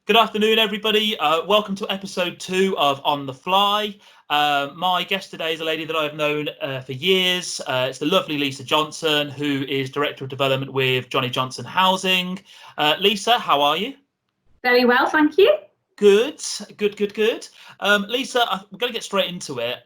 Good afternoon, everybody. Welcome to episode 2 of On the Fly. My guest today is a lady that I've known for years. It's the lovely Lisa Johnson, who is Director of Development with Johnnie Johnson Housing. Lisa, how are you? Very well, thank you. Good. Lisa, we're going to get straight into it.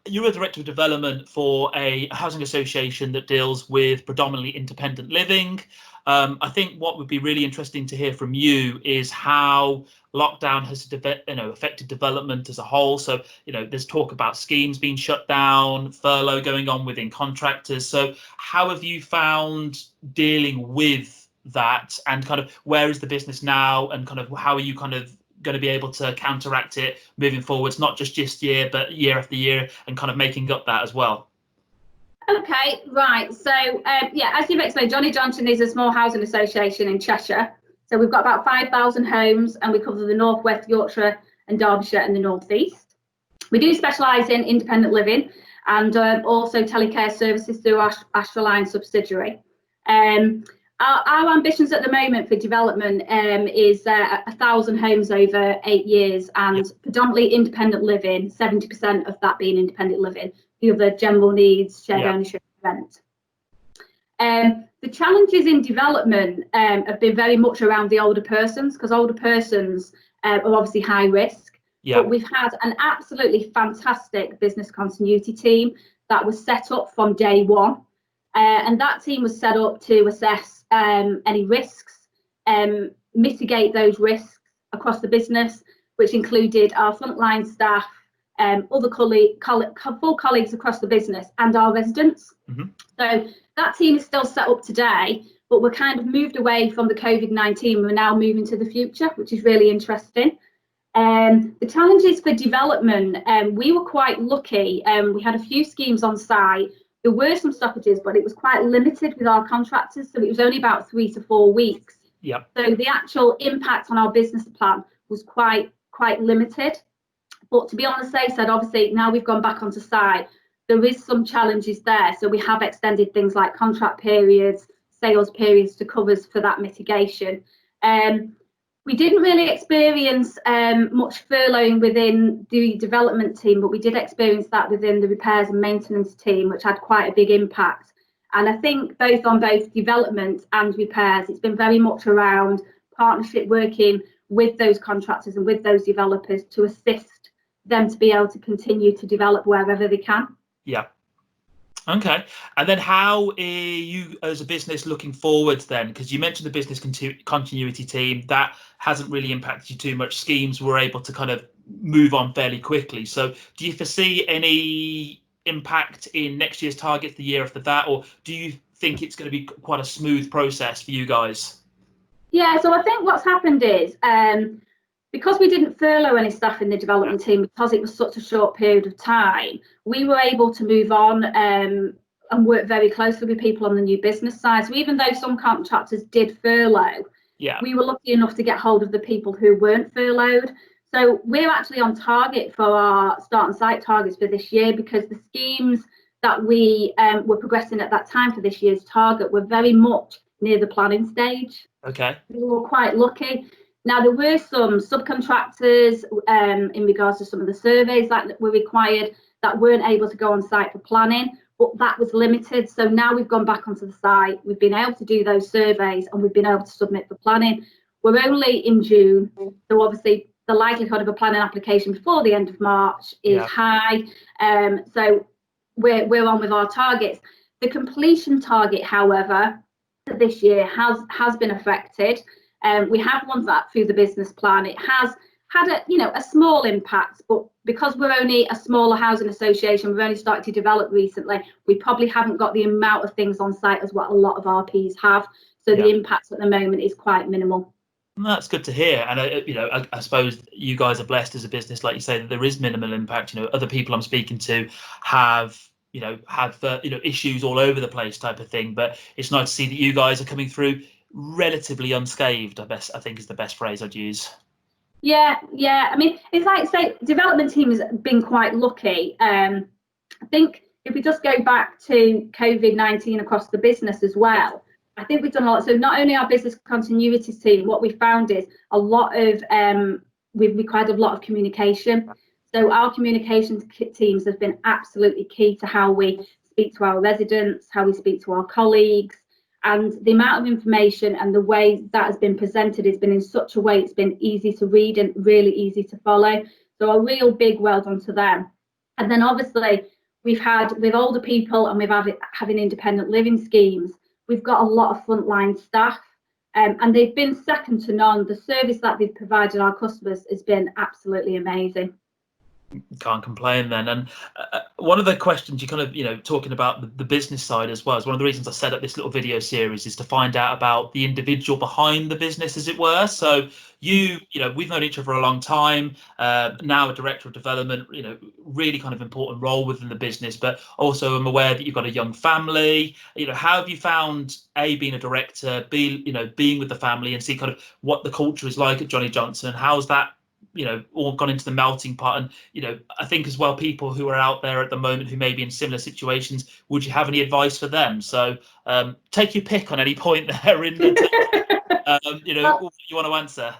You're a Director of Development for a housing association that deals with predominantly independent living. I think what would be really interesting to hear from you is how lockdown has affected development as a whole. So, there's talk about schemes being shut down, furlough going on within contractors. So how have you found dealing with that, and kind of where is the business now, and kind of how are you kind of going to be able to counteract it moving forwards, not just this year, but year after year, and kind of making up that as well? Okay, right. So, as you've explained, Johnnie Johnson is a small housing association in Cheshire. So we've got about 5,000 homes, and we cover the North West Yorkshire and Derbyshire and the North East. We do specialise in independent living and also telecare services through our Astroline subsidiary. Our ambitions at the moment for development is 1,000 homes over 8 years, and predominantly independent living, 70% of that being independent living, the other general needs, shared ownership, rent. The challenges in development have been very much around the older persons, because older persons are obviously high risk. But we've had an absolutely fantastic business continuity team that was set up from day one. And that team was set up to assess any risks, mitigate those risks across the business, which included our frontline staff, other full colleagues across the business, and our residents. So that team is still set up today, but we're kind of moved away from the COVID-19. We're now moving to the future, which is really interesting. The challenges for development, we were quite lucky. We had a few schemes on site. There were some stoppages, but it was quite limited with our contractors, so it was only about 3 to 4 weeks. So the actual impact on our business plan was quite limited. But to be on the safe side, obviously, now we've gone back onto site, there is some challenges there. So we have extended things like contract periods, sales periods to cover for that mitigation. We didn't really experience much furloughing within the development team, but we did experience that within the repairs and maintenance team, which had quite a big impact. And I think both development and repairs, it's been very much around partnership, working with those contractors and with those developers to assist them to be able to continue to develop wherever they can. Okay. And then how are you as a business looking forward then? Because you mentioned the business continuity team, that hasn't really impacted you too much. Schemes were able to kind of move on fairly quickly. So do you foresee any impact in next year's targets, the year after that, or do you think it's going to be quite a smooth process for you guys? Yeah, so I think what's happened is, because we didn't furlough any staff in the development team, because it was such a short period of time, we were able to move on and work very closely with people on the new business side. So even though some contractors did furlough, we were lucky enough to get hold of the people who weren't furloughed. So we're actually on target for our start and site targets for this year, because the schemes that we were progressing at that time for this year's target were very much near the planning stage. Okay. We were quite lucky. Now, there were some subcontractors in regards to some of the surveys that were required that weren't able to go on site for planning, but that was limited. So now we've gone back onto the site, we've been able to do those surveys, and we've been able to submit for planning. We're only in June, so obviously the likelihood of a planning application before the end of March is high. So we're on with our targets. The completion target, however, for this year has been affected. We have run that through the business plan. It has had a small impact, but because we're only a smaller housing association, we've only started to develop recently, we probably haven't got the amount of things on site as what a lot of RPs have. So the impact at the moment is quite minimal. That's good to hear. And I suppose you guys are blessed as a business, like you say, that there is minimal impact. Other people I'm speaking to have issues all over the place type of thing, but it's nice to see that you guys are coming through relatively unscathed, I think is the best phrase I'd use. Yeah. I mean, it's like, say, development team has been quite lucky. I think if we just go back to COVID-19 across the business as well, I think we've done a lot. So not only our business continuity team, what we found is a lot of we've required a lot of communication. So our communications teams have been absolutely key to how we speak to our residents, how we speak to our colleagues, and the amount of information and the way that has been presented has been in such a way it's been easy to read and really easy to follow. So a real big well done to them. And then obviously we've had with older people and we've having independent living schemes, we've got a lot of frontline staff, and they've been second to none. The service that they've provided our customers has been absolutely amazing. Can't complain then. And one of the questions you kind of, talking about the business side as well, is one of the reasons I set up this little video series is to find out about the individual behind the business, as it were. So we've known each other for a long time, now a director of development, really kind of important role within the business, but also I'm aware that you've got a young family. How have you found being a director, being with the family, and see kind of what the culture is like at Johnnie Johnson? How's that all gone into the melting pot? And I think as well, people who are out there at the moment who may be in similar situations, would you have any advice for them? So take your pick on any point there in the you want to answer.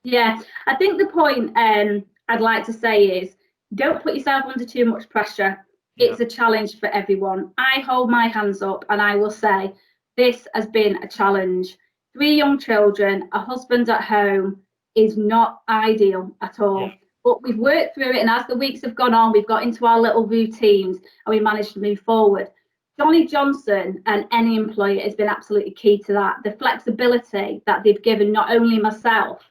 Yeah, I think the point I'd like to say is don't put yourself under too much pressure. It's a challenge for everyone. I hold my hands up and I will say this has been a challenge. 3 young children, a husband at home is not ideal at all. Yeah. But we've worked through it, and as the weeks have gone on, we've got into our little routines and we managed to move forward. Johnnie Johnson and any employer has been absolutely key to that. The flexibility that they've given not only myself,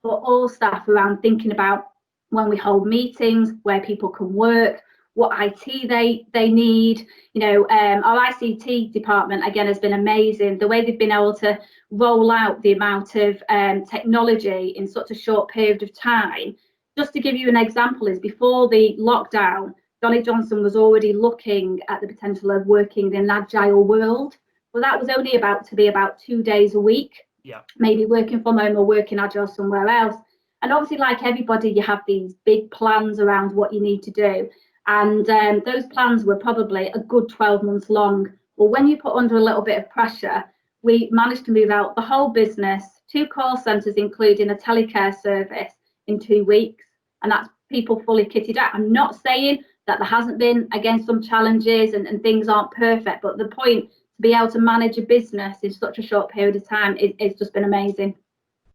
but all staff around thinking about when we hold meetings, where people can work, what IT they need. Our ICT department, again, has been amazing. The way they've been able to roll out the amount of technology in such a short period of time. Just to give you an example, is before the lockdown, Johnnie Johnson was already looking at the potential of working in an agile world. Well, that was only about 2 days a week. Yeah. Maybe working from home or working agile somewhere else. And obviously, like everybody, you have these big plans around what you need to do. And those plans were probably a good 12 months long. Well, when you put under a little bit of pressure, we managed to move out the whole business, 2 call centres, including a telecare service, in 2 weeks. And that's people fully kitted out. I'm not saying that there hasn't been, again, some challenges and things aren't perfect, but the point to be able to manage a business in such a short period of time it's just been amazing.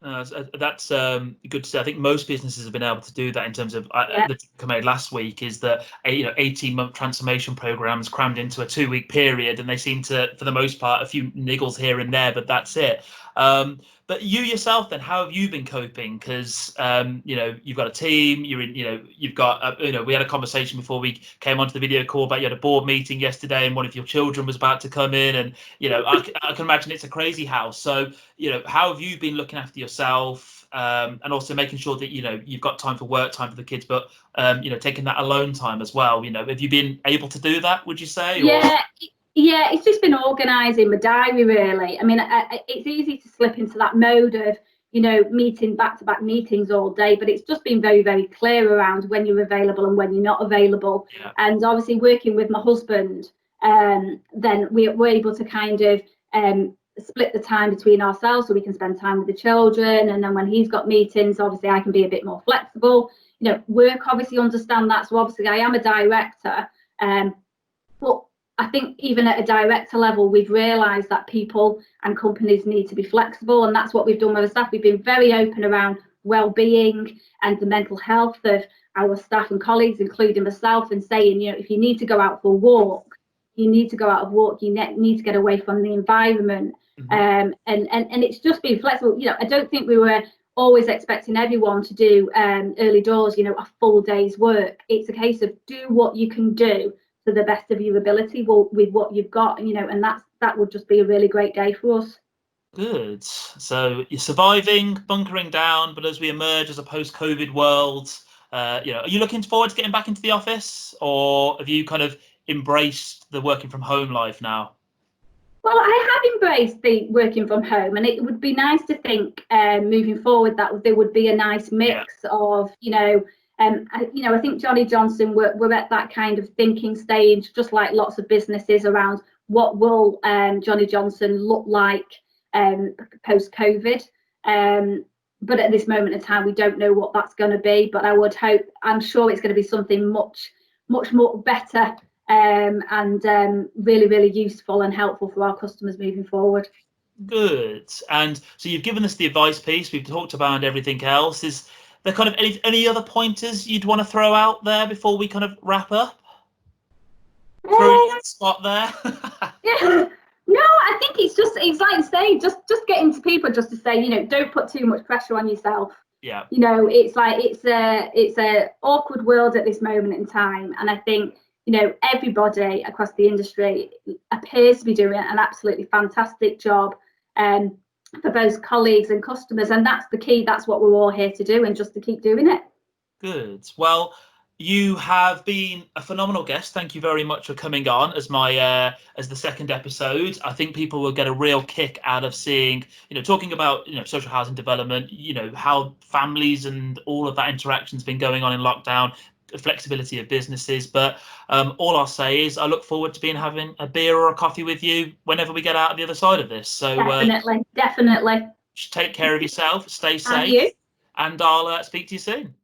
That's good to say. I think most businesses have been able to do that in terms of the tick I made last week is that 18-month transformation programs crammed into a 2-week period, and they seem to, for the most part, a few niggles here and there, but that's it. But you yourself, then, how have you been coping? Because you've got a team. You're in. You've got. We had a conversation before we came onto the video call about you had a board meeting yesterday, and one of your children was about to come in, and I can imagine it's a crazy house. So how have you been looking after yourself, and also making sure that you've got time for work, time for the kids, but taking that alone time as well? Have you been able to do that? Would you say? Yeah, it's just been organising my diary, really. I mean, it's easy to slip into that mode of, meeting back-to-back meetings all day, but it's just been very, very clear around when you're available and when you're not available. Yeah. And obviously working with my husband, then we're able to kind of split the time between ourselves so we can spend time with the children. And then when he's got meetings, obviously I can be a bit more flexible. Work obviously understand that. So obviously I am a director, but I think even at a director level, we've realised that people and companies need to be flexible, and that's what we've done with the staff. We've been very open around well-being and the mental health of our staff and colleagues, including myself, and saying, if you need to go out for a walk, you need to go out of walk. You need to get away from the environment, and it's just being flexible. I don't think we were always expecting everyone to do early doors, a full day's work. It's a case of do what you can do to the best of your ability with what you've got, and that would just be a really great day for us. Good. So you're surviving, bunkering down, but as we emerge as a post-COVID world, are you looking forward to getting back into the office, or have you kind of embraced the working from home life now? Well, I have embraced the working from home, and it would be nice to think moving forward that there would be a nice mix of, I think Johnnie Johnson, we're at that kind of thinking stage, just like lots of businesses, around what will Johnnie Johnson look like post-COVID. But at this moment in time, we don't know what that's going to be. But I'm sure it's going to be something much more better and really, really useful and helpful for our customers moving forward. Good. And so you've given us the advice piece. We've talked about everything else. Is there kind of any other pointers you'd want to throw out there before we kind of wrap up? Throw you on the spot there. Yeah. No, I think it's like I say, just getting to people just to say, don't put too much pressure on yourself. Yeah. It's like it's a awkward world at this moment in time, and I think everybody across the industry appears to be doing an absolutely fantastic job for both colleagues and customers, and that's the key. That's what we're all here to do, and just to keep doing it. Good. Well, you have been a phenomenal guest. Thank you very much for coming on as as the second episode. I think people will get a real kick out of seeing, talking about, social housing development, how families and all of that interaction's been going on in lockdown, the flexibility of businesses. But all I'll say is I look forward to having a beer or a coffee with you whenever we get out the other side of this. So definitely. Take care of yourself, stay safe, And you. and I'll speak to you soon.